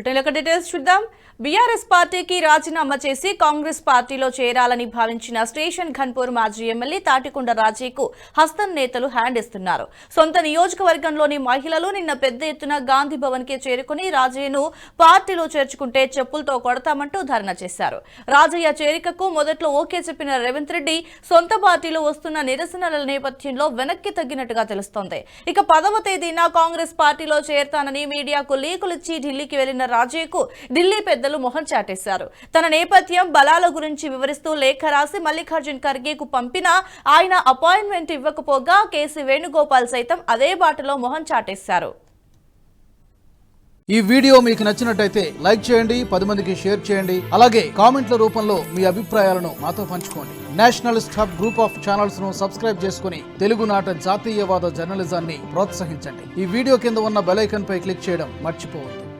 Details చూద్దాం. BRS పార్టీకి రాజీనామా చేసి కాంగ్రెస్ పార్టీలో చేరాలని భావించిన స్టేషన్ ఘన్పూర్ మాజీ ఎమ్మెల్యే తాటికొండ రాజీకు హస్తం నేతలు హ్యాండ్ ఇస్తున్నారు. సొంత నియోజకవర్గంలోని మహిళలు నిన్న పెద్ద ఎత్తున గాంధీ భవన్ కి చేరుకుని రాజయ్యను పార్టీలో చేర్చుకుంటే చెప్పులతో కొడతామంటూ ధర్నా చేశారు. రాజయ్య చేరికకు మొదట్లో ఓకే చెప్పిన రేవంత్ రెడ్డి సొంత పార్టీలో వస్తున్న నిరసనల నేపథ్యంలో వెనక్కి తగ్గినట్టుగా తెలుస్తోంది. ఇక 10వ తేదీన కాంగ్రెస్ పార్టీలో చేరతానని మీడియాకు లీకులిచ్చి ఢిల్లీకి వెళ్లిన రాజయ్యకు ఢిల్లీ పెద్దలు మొహం చాటేశారు. తన నేపథ్యం బలాల గురించి వివరిస్తూ లేఖ రాసి మల్లికార్జున్ ఖర్గేకు పంపినా ఆయన అపాయింట్మెంట్ ఇవ్వకపోగా కేసీ వేణుగోపాల్ సైతం అదే బాటలో మొహం చాటేశారు. ఈ వీడియో మీకు నచ్చినట్టయితే లైక్ చేయండి, 10 మందికి షేర్ చేయండి. అలాగే కామెంట్ల రూపంలో మీ అభిప్రాయాలను మాతో పంచుకోండి. Nationalist hub group of channels ను సబ్స్క్రైబ్ చేసుకుని తెలుగునాట జాతీయవాద జర్నలిజాన్ని ప్రోత్సహించండి. ఈ వీడియో కింద ఉన్న బెల్ ఐకాన్ పై క్లిక్ చేయడం మర్చిపోవద్దు.